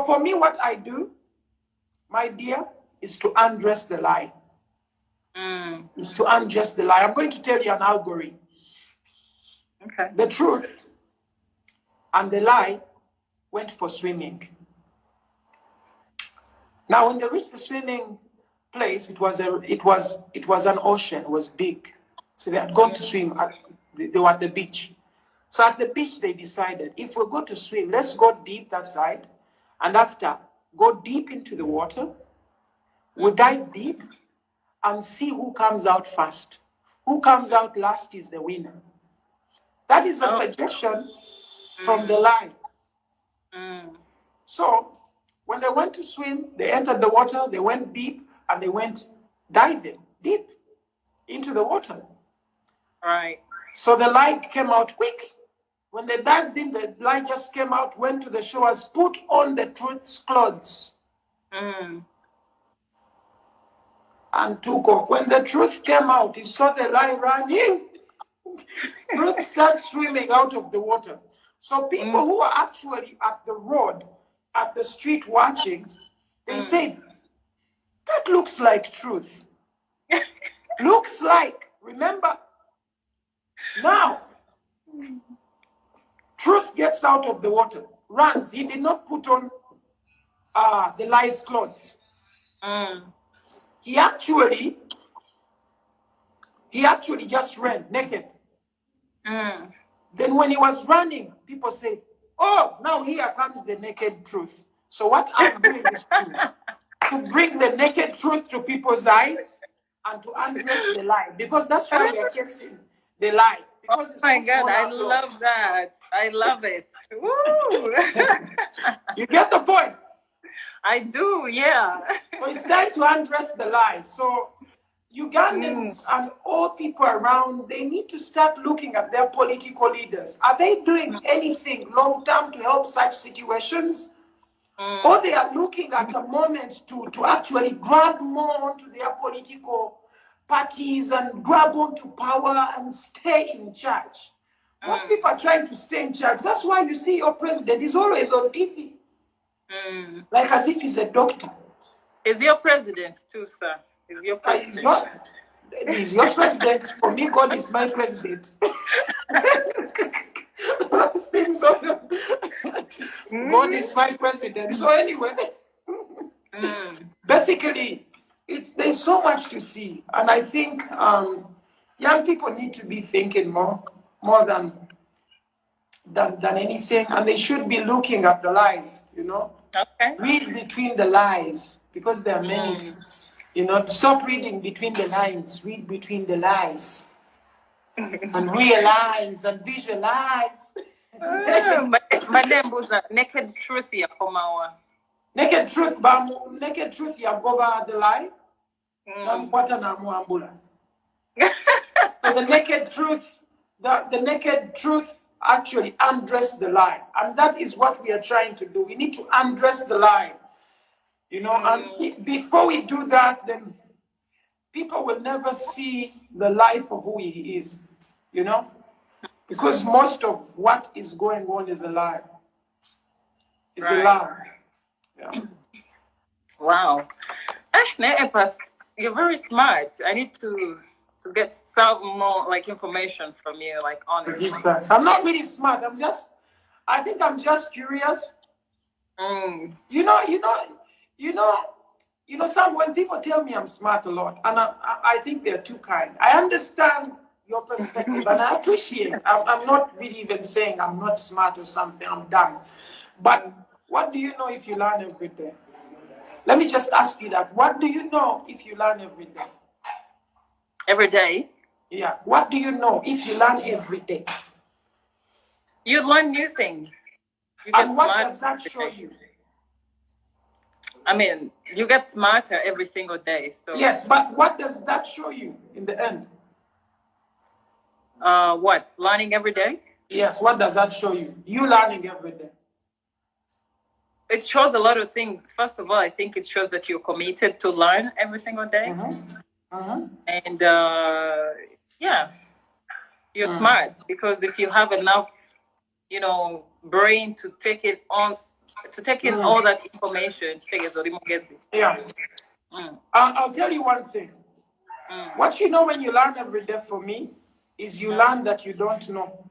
for me, what I do, my dear, is to undress the lie. Is to undress the lie. I'm going to tell you an algorithm. Okay. The truth and the lie went for swimming. Now, when they reached the swimming place, it was an ocean. It was big. So they had gone to swim. They were at the beach. So at the beach, they decided, if we go to swim, let's go deep that side. And after, go deep into the water. We'll dive deep and see who comes out first. Who comes out last is the winner. That is a suggestion from the lie. So when they went to swim, they entered the water, they went deep, and they went diving deep into the water. Right. So the light came out quick. When they dived in, the light just came out, went to the shores, put on the truth's clothes, and took off. When the truth came out, he saw the light running. Truth started swimming out of the water. So people who are actually at the road, at the street watching, they said, that looks like truth. Looks like, remember, now, truth gets out of the water, runs. He did not put on the lie's clothes. He actually just ran naked. Then when he was running, people say, oh, now here comes the naked truth. So what I'm doing is to bring the naked truth to people's eyes and to undress the lie. Because that's why we are chasing the lie. Because oh my God, I love that. I love it. Woo! You get the point? I do, yeah. So it's time to undress the lie. So Ugandans and all people around, they need to start looking at their political leaders. Are they doing anything long-term to help such situations? Or they are looking at a moment to actually grab more onto their political parties and grab onto power and stay in charge? Most people are trying to stay in charge. That's why you see your president is always on TV. Like as if he's a doctor. Is your president too, sir? Is your president? He's your president. For me, God is my president. Those things God is my president. So anyway, basically, there's so much to see. And I think young people need to be thinking more than anything. And they should be looking at the lies, Okay. Read between the lies, because there are many. Stop reading between the lines. Read between the lies. And realize and visualize. Madam, naked truth ya komawa. Naked truth ya goba the lie. Namkwata na muambula. So the naked truth actually undress the lie. And that is what we are trying to do. We need to undress the lie. And before we do that, then people will never see the life of who he is, because most of what is going on is a lie. It's a lie. Yeah. Wow. You're very smart. I need to get some more information from you, honestly. I'm not really smart. I think I'm just curious. When people tell me I'm smart a lot, and I think they're too kind. I understand your perspective, and I appreciate it. I'm not really even saying I'm not smart or something, I'm dumb. But what do you know if you learn every day? Let me just ask you that. What do you know if you learn every day? Every day? Yeah. What do you know if you learn every day? You learn new things. And what does that show you? I mean, you get smarter every single day. So yes, but what does that show you in the end? What? Learning every day? Yes, what does that show you? You learning every day. It shows a lot of things. First of all, I think it shows that you're committed to learn every single day. And you're smart, because if you have enough, brain to take it on to take in all that information. Yeah. I'll tell you one thing. What you know when you learn every day for me is you learn that you don't know.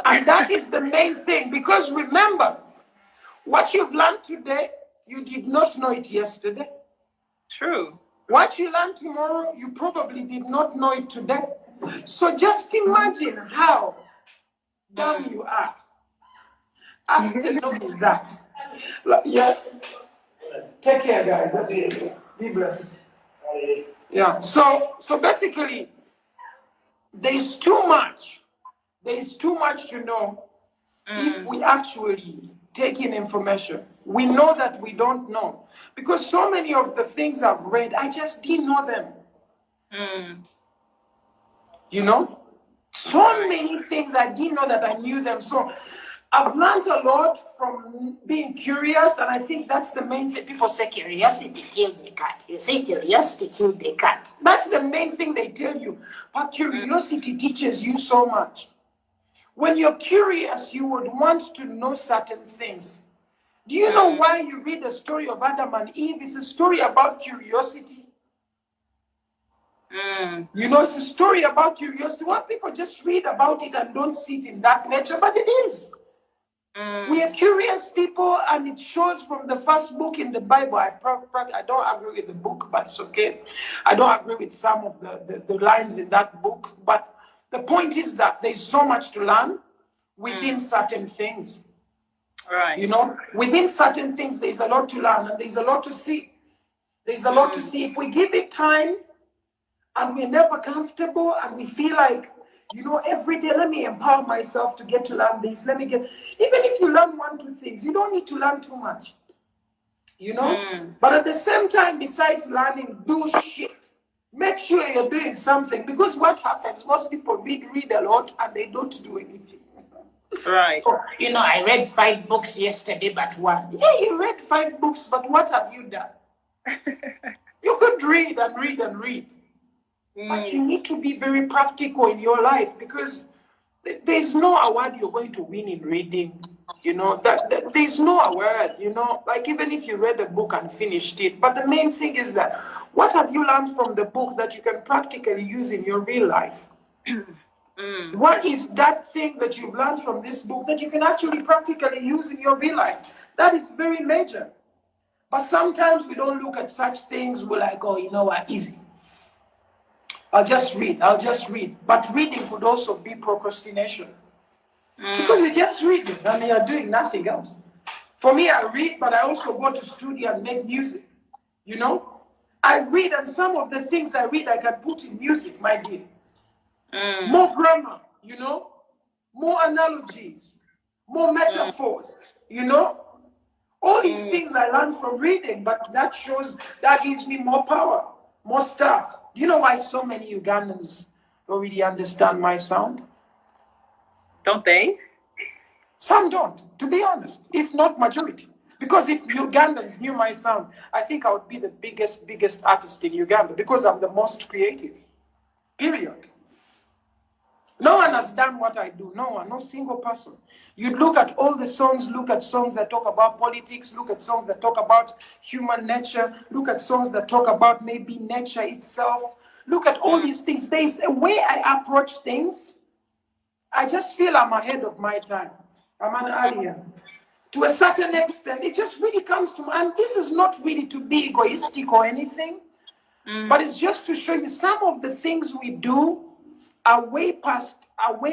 And that is the main thing, because remember, what you've learned today, you did not know it yesterday. True. What you learn tomorrow, you probably did not know it today. So just imagine how dumb you are after knowing that. Yeah. Take care, guys. Be blessed. Yeah. So basically, there's too much. There's too much to know if we actually take in information. We know that we don't know. Because so many of the things I've read, I just didn't know them. You know? So many things I didn't know that I knew them. So I've learned a lot from being curious, and I think that's the main thing. People say curiosity killed the cat. You say curiosity killed the cat. That's the main thing they tell you. But curiosity teaches you so much. When you're curious, you would want to know certain things. Do you know why you read the story of Adam and Eve? It's a story about curiosity. You know, it's a story about curiosity. What people just read about it and don't see it in that nature, but it is. We are curious people, and it shows from the first book in the Bible. I don't agree with the book, but it's okay. I don't agree with some of the lines in that book, but the point is that there's so much to learn within certain things. Right. You know, within certain things, there's a lot to learn, and there's a lot to see. There's a lot to see. If we give it time, and we're never comfortable, and we feel like, you know, every day, let me empower myself to get to learn this. Even if you learn 1-2 things, you don't need to learn too much. You know? But at the same time, besides learning, do shit. Make sure you're doing something. Because what happens, most people read a lot, and they don't do anything. Right. So, you know, I read 5 books yesterday, but 1. Yeah, you read 5 books, but what have you done? You could read and read and read. But you need to be very practical in your life, because there's no award you're going to win in reading. You know, that there's no award, you know, like even if you read a book and finished it. But the main thing is that what have you learned from the book that you can practically use in your real life? What is that thing that you've learned from this book that you can actually practically use in your real life? That is very major. But sometimes we don't look at such things. We're like, oh, you know what, easy. I'll just read. But reading could also be procrastination. Because you're just reading and you're doing nothing else. For me, I read, but I also go to studio and make music. You know? I read, and some of the things I read, I can put in music, my dear. More grammar, you know? More analogies. More metaphors, you know? All these things I learned from reading, but that gives me more power, more stuff. Do you know why so many Ugandans don't really understand my sound? Don't they? Some don't, to be honest, if not majority. Because if Ugandans knew my sound, I think I would be the biggest artist in Uganda, because I'm the most creative. Period. No one has done what I do. No one, no single person. You look at all the songs, look at songs that talk about politics, look at songs that talk about human nature, look at songs that talk about maybe nature itself. Look at all these things. There's a way I approach things. I just feel I'm ahead of my time. I'm an alien. To a certain extent, it just really comes to me. And this is not really to be egoistic or anything, but it's just to show you some of the things we do are way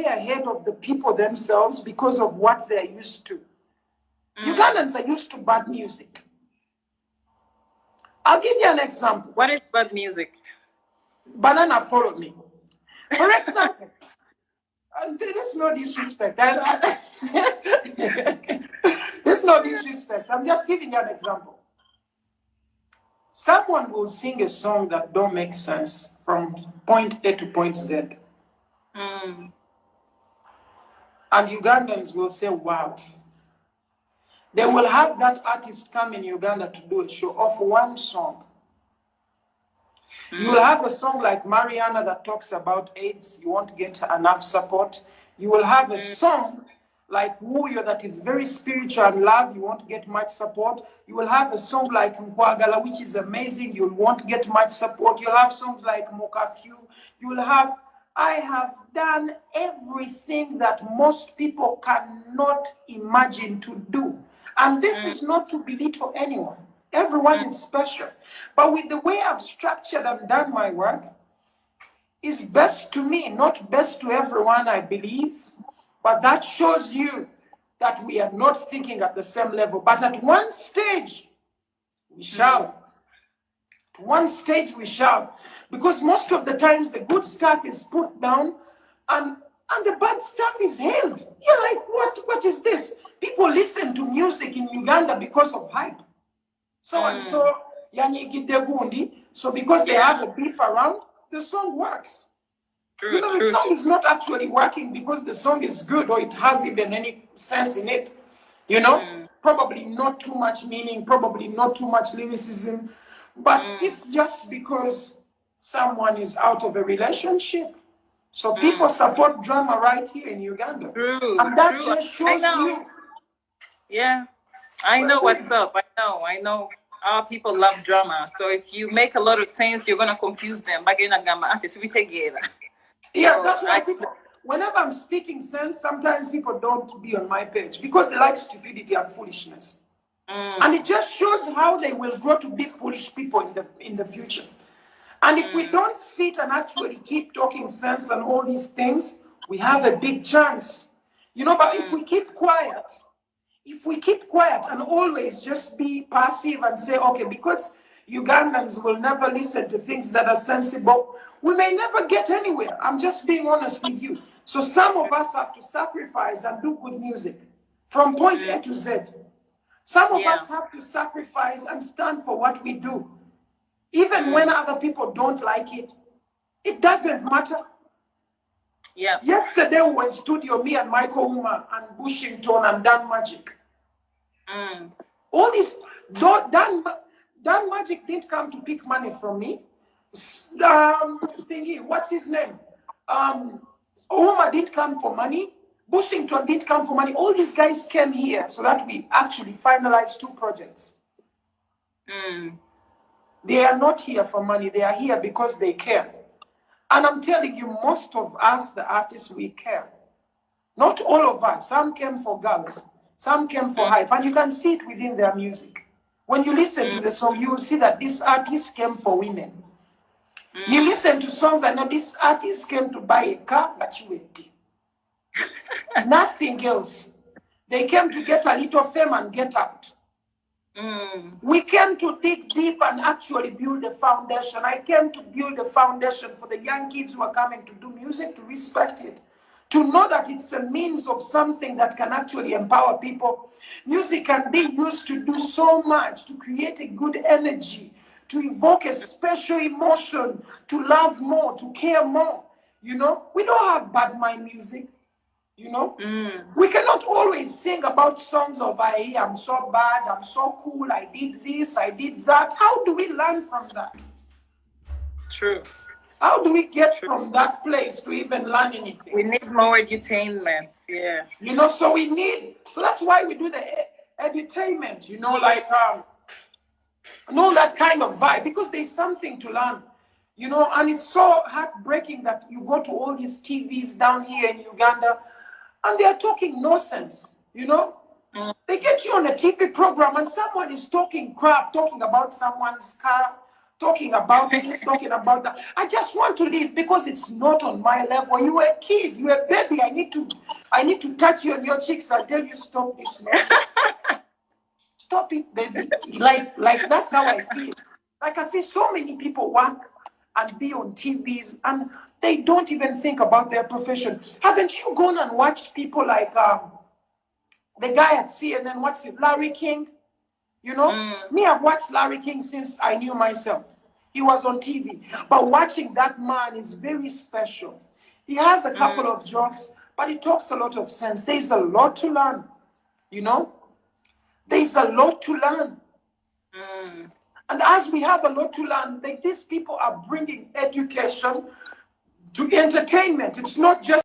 ahead of the people themselves because of what they're used to. Ugandans are used to bad music. I'll give you an example. What is bad music? Banana followed me. For example, there is no disrespect. There's no disrespect. I'm just giving you an example. Someone will sing a song that don't make sense from point A to point Z. And Ugandans will say, wow. They will have that artist come in Uganda to do a show of one song. You will have a song like Mariana that talks about AIDS. You won't get enough support. You will have a song like Wuyo that is very spiritual and love, you won't get much support. You will have a song like Nkwagala, which is amazing, you won't get much support. You'll have songs like Mokafyu. You will have, I have done everything that most people cannot imagine to do. And this is not to belittle anyone. Everyone is special. But with the way I've structured and done my work, it's best to me, not best to everyone, I believe. But that shows you that we are not thinking at the same level. But at one stage, we shall. At one stage, we shall. Because most of the times, the good stuff is put down and the bad stuff is hailed. You're like, what is this? People listen to music in Uganda because of hype. So and so, Yani Gidegundi. So because they have a beef around, the song works. True, The song is not actually working because the song is good or it has even any sense in it. Probably not too much meaning, probably not too much lyricism, but it's just because someone is out of a relationship. So people support drama right here in Uganda. True, and that just shows you. Yeah, I know what's up. I know. Our people love drama. So if you make a lot of sense, you're gonna confuse them. Yeah, that's why people, whenever I'm speaking sense, sometimes people don't be on my page because they like stupidity and foolishness. And it just shows how they will grow to be foolish people in the future. And if we don't sit and actually keep talking sense and all these things, we have a big chance. But if we keep quiet, and always just be passive and say, okay, because Ugandans will never listen to things that are sensible, we may never get anywhere. I'm just being honest with you. So some of us have to sacrifice and do good music from point A to Z. Some of us have to sacrifice and stand for what we do. Even when other people don't like it, it doesn't matter. Yeah. Yesterday we were in studio, me and Michael Uma and Bushington and Dan Magic. All this, Dan Magic didn't come to pick money from me. Thingy, what's his name? Uma didn't come for money. Bushington didn't come for money. All these guys came here so that we actually finalized 2 projects. They are not here for money. They are here because they care. And I'm telling you, most of us, the artists, we care. Not all of us. Some came for girls. Some came for hype. And you can see it within their music. When you listen to the song, you will see that this artist came for women. You listen to songs and know this artist came to buy a car, but you went in. Nothing else. They came to get a little fame and get out. We came to dig deep and actually build a foundation. I came to build a foundation for the young kids who are coming to do music, to respect it, to know that it's a means of something that can actually empower people. Music can be used to do so much, to create a good energy, to evoke a special emotion, to love more, to care more. We don't have bad mind music. We cannot always sing about songs of I'm so bad, I'm so cool, I did this, I did that. How do we learn from that? True. How do we get from that place to even learn anything? We need more edutainment, yeah. So that's why we do the edutainment, and all that kind of vibe, because there's something to learn, and it's so heartbreaking that you go to all these TVs down here in Uganda, and they are talking nonsense, They get you on a TV program and someone is talking crap, talking about someone's car, talking about this, talking about that. I just want to leave because it's not on my level. You were a kid, you were a baby. I need to touch you on your cheeks. I'll tell you, stop this nonsense. Stop it, baby. Like that's how I feel. Like I see so many people work and be on TVs and they don't even think about their profession. Haven't you gone and watched people like the guy at CNN, Larry King? Me, I've watched Larry King since I knew myself. He was on TV. But watching that man is very special. He has a couple of jokes, but he talks a lot of sense. There's a lot to learn, There's a lot to learn. And as we have a lot to learn, these people are bringing education to entertainment. It's not just